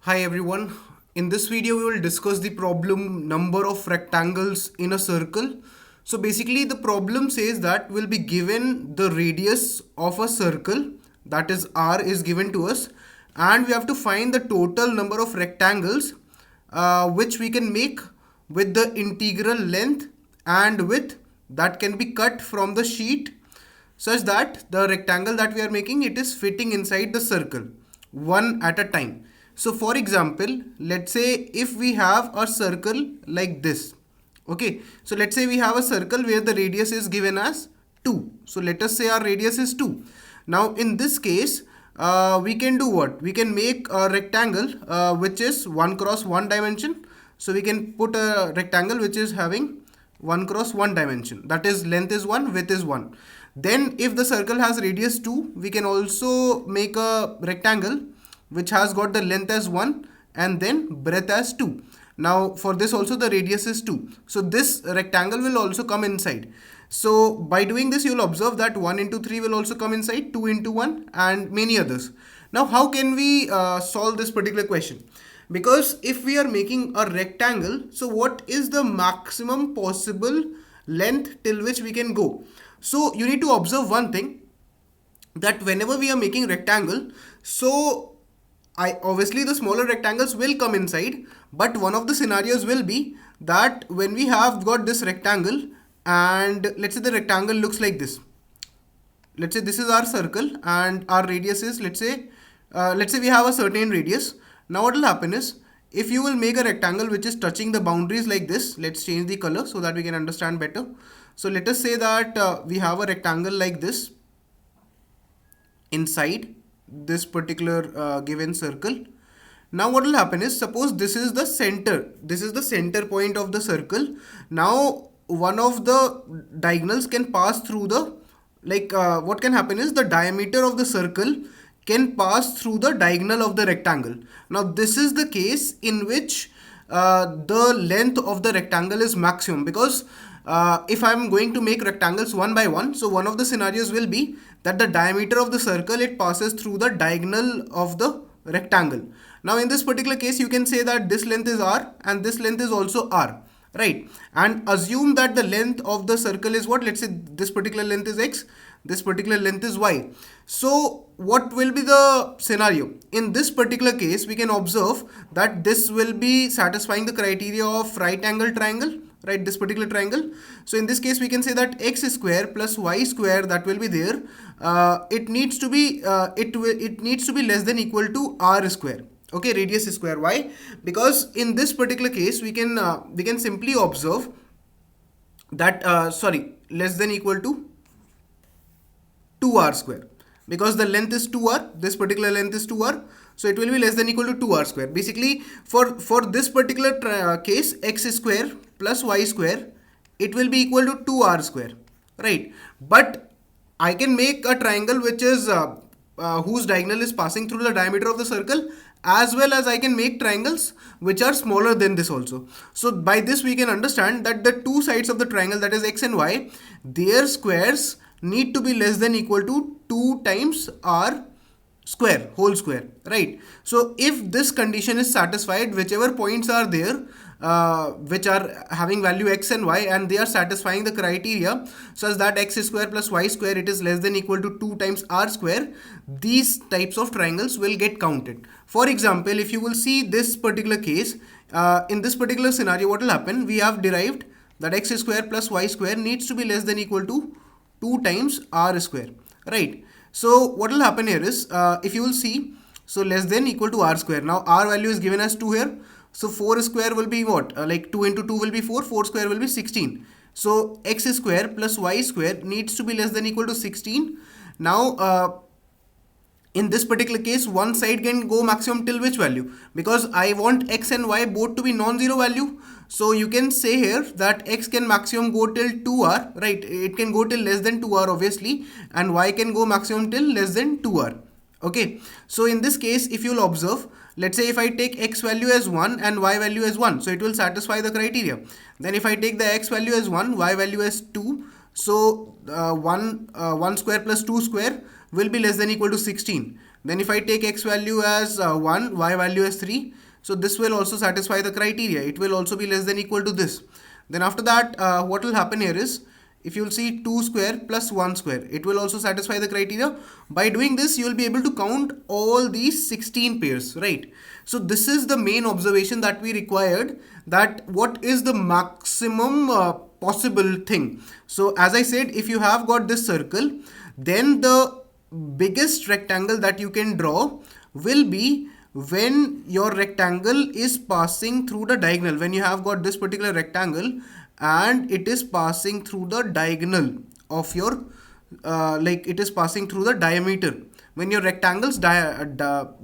Hi everyone. In this video we will discuss the problem number of rectangles in a circle. So basically the problem says that we'll be given the radius of a circle, that is r is given to us, and we have to find the total number of rectangles which we can make with the integral length and width that can be cut from the sheet such that the rectangle that we are making, it is fitting inside the circle one at a time. So for example, let's say if we have a circle like this. Okay, so let's say we have a circle where the radius is given as 2. So let us say our radius is 2. Now in this case, we can do what? We can make a rectangle which is 1 cross 1 dimension. So we can put a rectangle which is having 1 cross 1 dimension, that is length is 1, width is 1. Then if the circle has radius 2, we can also make a rectangle which has got the length as 1 and then breadth as 2. Now for this also the radius is 2. So this rectangle will also come inside. So by doing this you will observe that 1 into 3 will also come inside, 2 into 1 and many others. Now how can we solve this particular question? Because if we are making a rectangle, so what is the maximum possible length till which we can go? So you need to observe one thing, that whenever we are making rectangle, so obviously the smaller rectangles will come inside, but one of the scenarios will be that when we have got this rectangle and let's say the rectangle looks like this. Let's say this is our circle and our radius is, let's say we have a certain radius. Now what will happen is, if you will make a rectangle which is touching the boundaries like this, let's change the color so that we can understand better. So let us say that we have a rectangle like this inside this particular given circle. Now what will happen is, suppose this is the center point of the circle. Now one of the diagonals can pass through the, what can happen is the diameter of the circle can pass through the diagonal of the rectangle. Now this is the case in which the length of the rectangle is maximum, because if I'm going to make rectangles one by one, so one of the scenarios will be that the diameter of the circle, it passes through the diagonal of the rectangle. Now in this particular case you can say that this length is r and this length is also r, right? And assume that the length of the circle is what? Let's say this particular length is x, this particular length is y. So what will be the scenario? In this particular case we can observe that this will be satisfying the criteria of right angle triangle, right? This particular triangle. So in this case we can say that x square plus y square that will be there, it needs to be less than equal to r square. Okay, radius square. Why? Because in this particular case we can simply observe that less than equal to 2r square, because the length is 2r, this particular length is 2r, so it will be less than equal to 2r square. Basically for this particular case, x square plus y square, it will be equal to 2r square, right? But I can make a triangle which is whose diagonal is passing through the diameter of the circle, as well as I can make triangles which are smaller than this also. So by this we can understand that the two sides of the triangle, that is x and y, their squares need to be less than equal to 2 times r square, whole square, right? So if this condition is satisfied, whichever points are there which are having value x and y and they are satisfying the criteria such that x square plus y square, it is less than equal to 2 times r square, these types of triangles will get counted. For example, if you will see this particular case, in this particular scenario what will happen, we have derived that x square plus y square needs to be less than equal to 2 times r square, right? So what will happen here is, if you will see, so less than equal to r square. Now r value is given as 2 here, so 4 square will be what? 2 into 2 will be 4, 4 square will be 16. So x square plus y square needs to be less than equal to 16. Now in this particular case, one side can go maximum till which value? Because I want x and y both to be non-zero value. So you can say here that x can maximum go till 2r, right? It can go till less than 2r obviously, and y can go maximum till less than 2r. Okay, so in this case, if you will observe, let's say if I take x value as 1 and y value as 1, so it will satisfy the criteria. Then if I take the x value as 1, y value as 2, so 1 square plus 2 square will be less than equal to 16. Then if I take x value as 1, y value as 3, so this will also satisfy the criteria. It will also be less than equal to this. Then after that, what will happen here is, if you will see 2 square plus 1 square, it will also satisfy the criteria. By doing this, you will be able to count all these 16 pairs, right? So this is the main observation that we required, that what is the maximum possible thing. So as I said, if you have got this circle, then the biggest rectangle that you can draw will be when your rectangle is passing through the diagonal. When you have got this particular rectangle and it is passing through the diagonal of your like it is passing through the diameter. When your rectangle's diagonal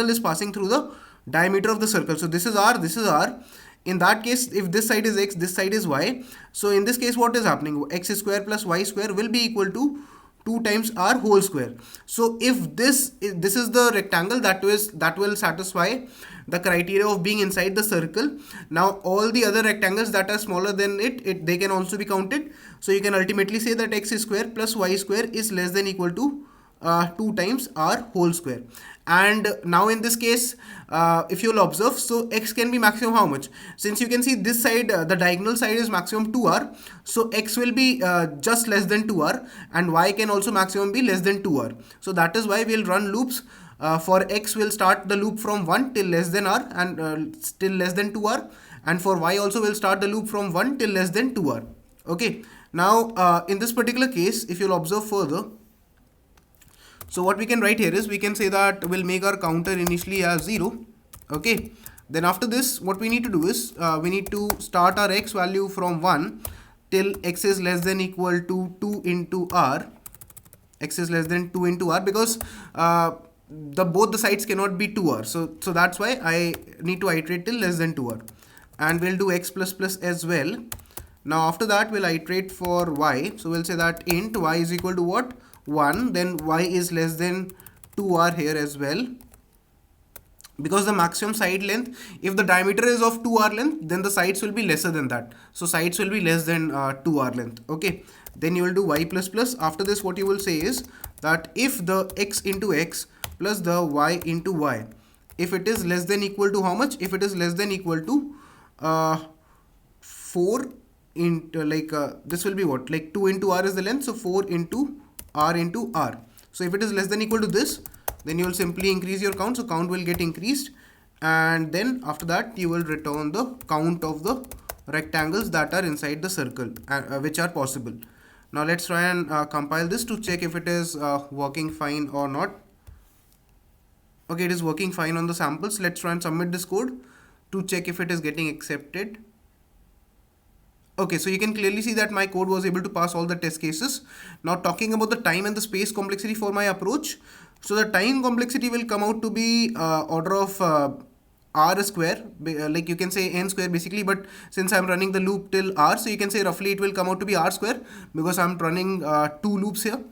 is passing through the diameter of the circle. So this is r, this is r. In that case, if this side is x, this side is y. So in this case, what is happening? X square plus y square will be equal to 2 times r whole square. So if this is the rectangle that will satisfy the criteria of being inside the circle. Now all the other rectangles that are smaller than it they can also be counted. So you can ultimately say that x square plus y square is less than equal to 2 times r whole square. And now in this case, if you'll observe, so x can be maximum how much? Since you can see this side, the diagonal side is maximum 2r, so x will be just less than 2r, and y can also maximum be less than 2r. So that is why we'll run loops. For x, we'll start the loop from 1 till less than r and still less than 2r, and for y also we'll start the loop from 1 till less than 2r. Okay, now in this particular case, if you'll observe further, so what we can write here is, we can say that we'll make our counter initially as 0. Okay, then after this, what we need to do is, we need to start our x value from 1 till x is less than equal to 2 into r. X is less than 2 into r, because both the sides cannot be 2r. So that's why I need to iterate till less than 2r. And we'll do x plus plus as well. Now after that, we'll iterate for y. So we'll say that int y is equal to what? 1. Then y is less than 2r here as well, because the maximum side length, if the diameter is of 2r length, then the sides will be lesser than that. So sides will be less than 2r length. Okay, then you will do y plus plus. After this, what you will say is that if the x into x plus the y into y, if it is less than equal to how much? If it is less than equal to 4 into this will be what? Like 2 into r is the length, so 4 into r into r. So if it is less than equal to this, then you will simply increase your count. So count will get increased, and then after that you will return the count of the rectangles that are inside the circle, which are possible. Now let's try and compile this to check if it is working fine or not. Okay, it is working fine on the samples. Let's try and submit this code to check if it is getting accepted. Okay, so you can clearly see that my code was able to pass all the test cases. Now talking about the time and the space complexity for my approach. So the time complexity will come out to be order of r square, like you can say n square basically, but since I'm running the loop till r, so you can say roughly it will come out to be r square, because I'm running 2 loops here.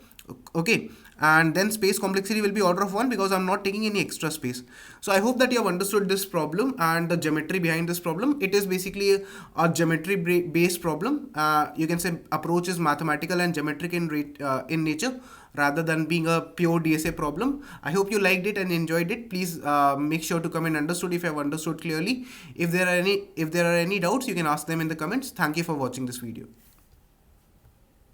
Okay, and then space complexity will be order of 1, because I'm not taking any extra space. So I hope that you have understood this problem and the geometry behind this problem. It is basically a geometry based problem. You can say approach is mathematical and geometric in nature, rather than being a pure DSA problem. I hope you liked it and enjoyed it. Please make sure to comment understood if you have understood clearly. If there are any doubts, you can ask them in the comments. Thank you for watching this video.